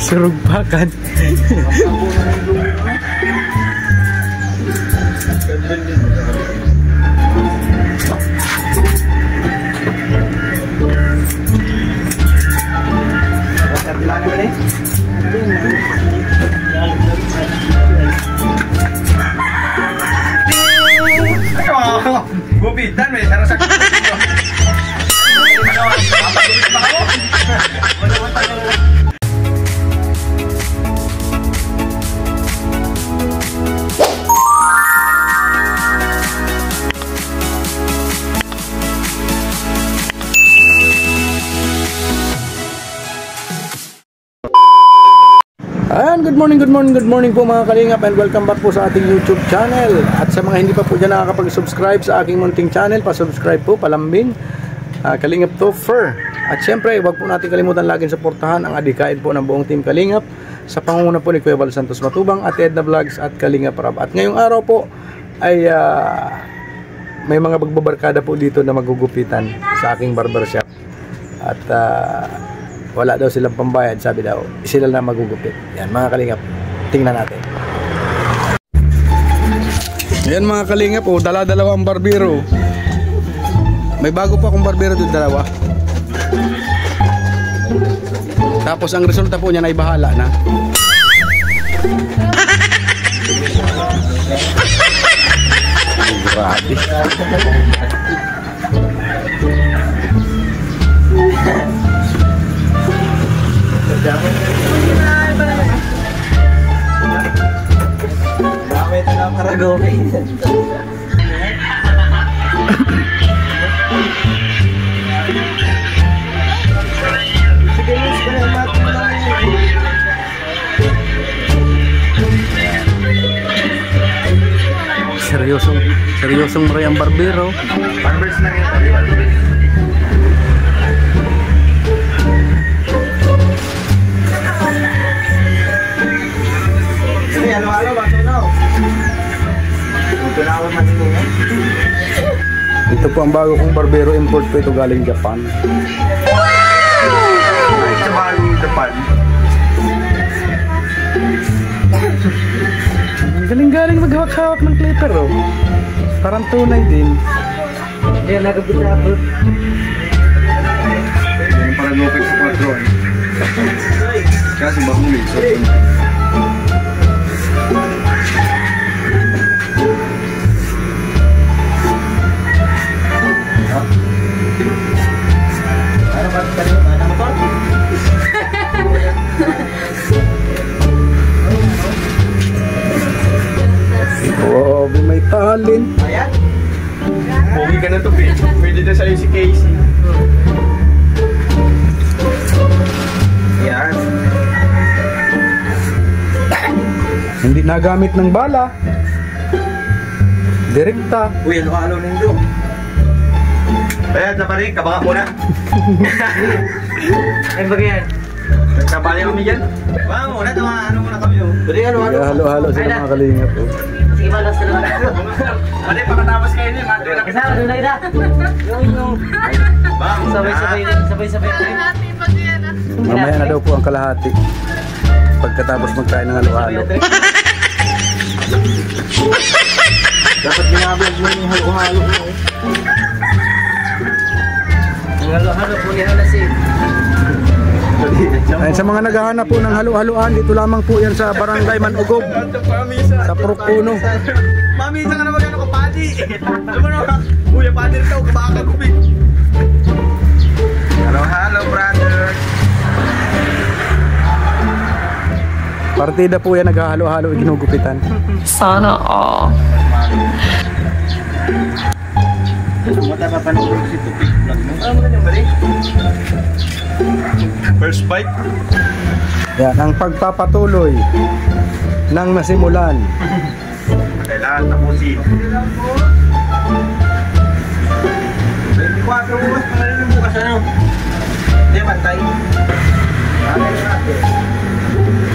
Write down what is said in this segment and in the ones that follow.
Surugpakan. Gupitan, may sarang sakit. Good morning po mga kalingap, and welcome back po sa ating YouTube channel. At sa mga hindi pa po dyan nakakapag-subscribe sa aking munting channel, pa-subscribe po, palambing Kalingap Topher. At syempre, huwag po natin kalimutan laging suportahan ang adikain po ng buong team Kalingap sa pangunguna po ni Kuya Val Santos Matubang at Edna Vlogs at Kalingap Rab. At ngayong araw po ay may mga bagbabarkada po dito na magugupitan sa aking barbershop. At wala daw silang pambayad, sabi daw sila na magugupit. Yan mga kalingap, tingnan natin. Yan mga kalingap, dala-dalawa ang barbero. May bago pa akong barbero dito, dalawa. Tapos ang resulta po niya na ibahala na. Grabe. Seryosong Mariang Barbero. Barbers lang yan. Halo-halo, baso na. Ito po ang bago kong barbero, import po ito galing Japan. Ay, sa bagong Japan. Galing-galing maghawak-hawak ng clipper, oh. Parang tunay din. Yan, nagabit-abot. Yan para lopek sa patron. Kasi bahuli. Oh, may talent. Ayan. Pogi ka na to, pwede na sa'yo si Casey. Ayan. Hindi nagamit ng bala. Direkta. Uy, ano nindo? Ayan, naparin, kabaka mo na. Ay, bagay yan. Nagkabali kami dyan. Baka muna, ano muna kami yun. Halo-halo sila mga kalingap, oh. Sige, malas na naman. Ano yung pakatapos kayo niya? Kasama, doon na ita. Yung sabay-sabay. Mamaya na daw po ang kalahati pagkatapos magkain ng halo-halo. Dapat binablog mo yung halo-halo mo. Ang halo-halo po niya si. Ay, sa mga naghahanap po ng halo-haloan, dito lamang po yan sa Barangay Manugob, sa Prokuno. Mami, isa ka na magano ka, Padi. Alam mo na, Kuya Padi rin tao, kabaka kubig. Hello, brother. Partida po yan, naghahalo-halo, ginugupitan. Sana all. Mata pa panulog si Tupik vlog mo. Ano mo na yung balik? First bite. Yan, ang pagpapatuloy ng nasimulan. Kailangan tapusin. 24 oras pa na bukas ano? Hindi, matay.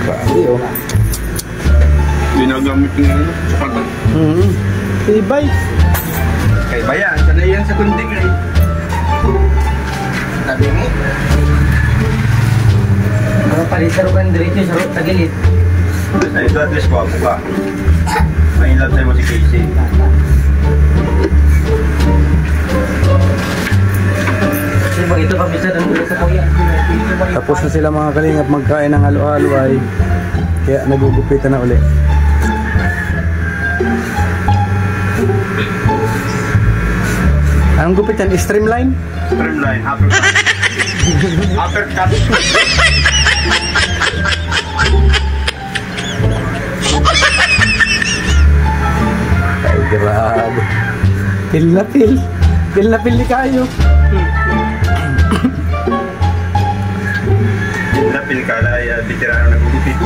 Pati, oh. Ginagamit ng ano? Sapagat. Tibay. Kay bayan, sanay yan sa kunting ay. Sabi mo? Parang palisarukan diretso sa tagilid. Ito at least wapo ka. May love sa'yo mo si Casey. Kasi pag ito pabisa ng ulo sa kuya. Tapos na sila mga kalingap magkain ng halo-halo ay kaya nagugupitan na uli. Anong gupitan? Streamline? Streamline, uppercut. Uppercut. Ay, grabe. Pil na pil. Pil na pil ni kayo. Napil ka na, bitirano nagugupit.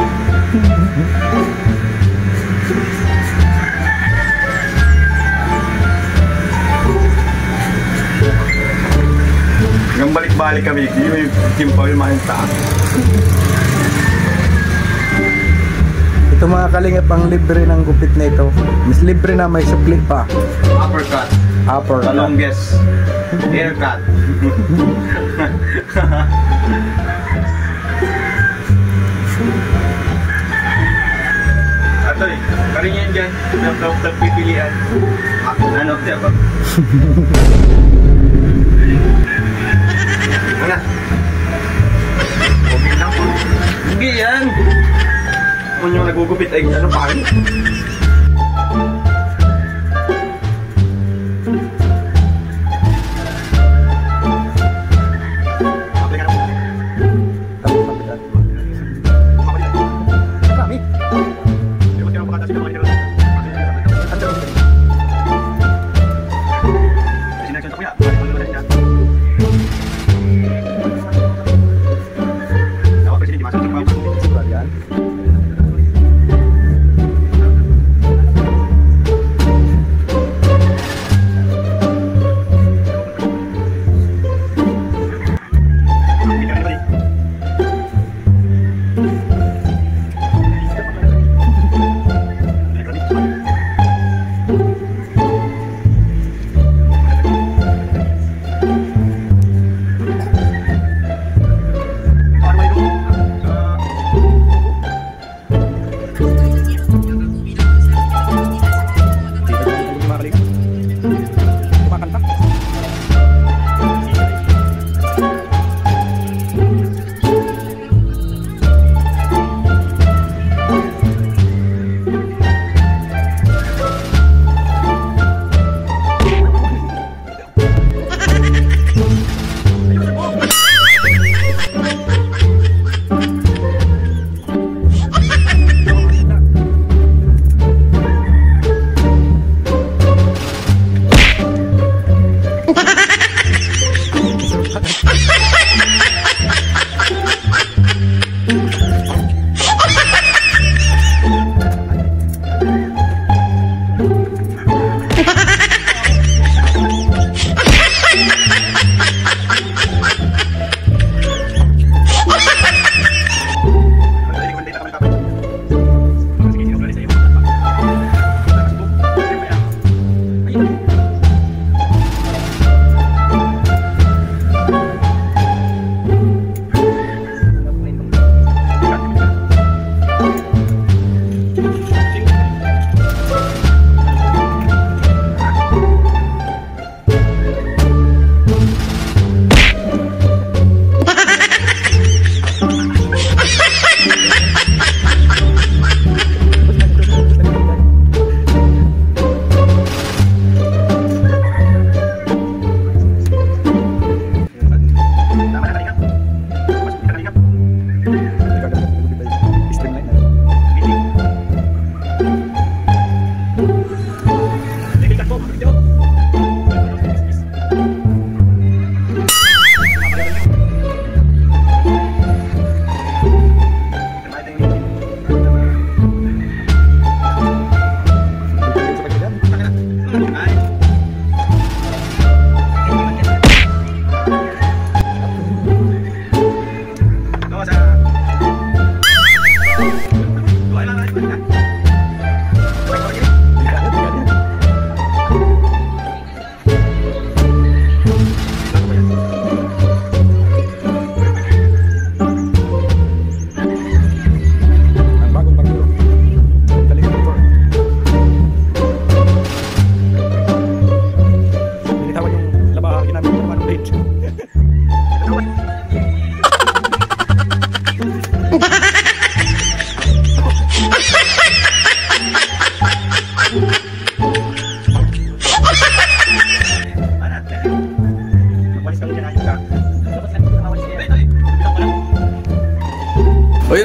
Hanggang balik-balik kami, hindi may timpaw yung mga taas. Ito mga kalingap ang libre ng gupit na ito. Mas libre na may supli pa. Uppercut. Upper. The longest haircut. Atoy, karin yan dyan. Nagpipilian. Ano, diya ba? Ano? Okay lang po. Hindi yan. Kung yung nagugupit ay ano pa rin.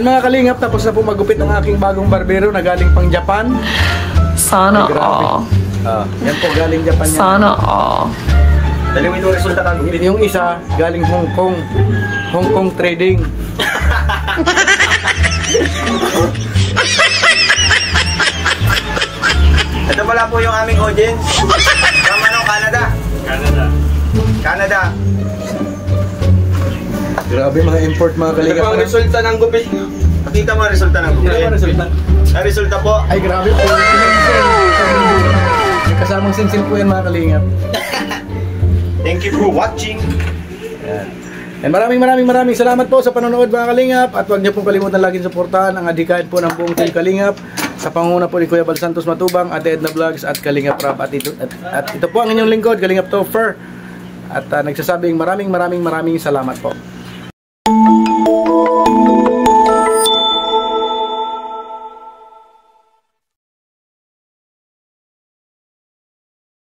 mga kalingap, tapos na po magupit ang aking bagong barbero na galing pang Japan. Sana Grabe. all. Yan po, galing Japan yan. Sana all. Dali mo itong resulta kang gupit. Yung isa, galing Hong Kong. Hong Kong trading. Ito pala po yung aming audience. From ano, Canada. Canada. Grabe mga import mga Ito kalingap. po ang resulta ng gupit. Pakita mo ang resulta ng gupit. Ano ba resulta? Ang resulta po. Ay grabe po. May kasamang sinsil po yan mga kalingap. Thank you for watching. And maraming salamat po sa panonood mga kalingap. At huwag niyo pong kalimutan laging suportahan ang adhikain po ng buong team Kalingap sa pangunguna po ni Kuya Bal Santos Matubang, Ate Edna Vlogs at Kalingap Rap. At ito po ang inyong lingkod, Kalingap Topher. At nagsasabing maraming salamat po.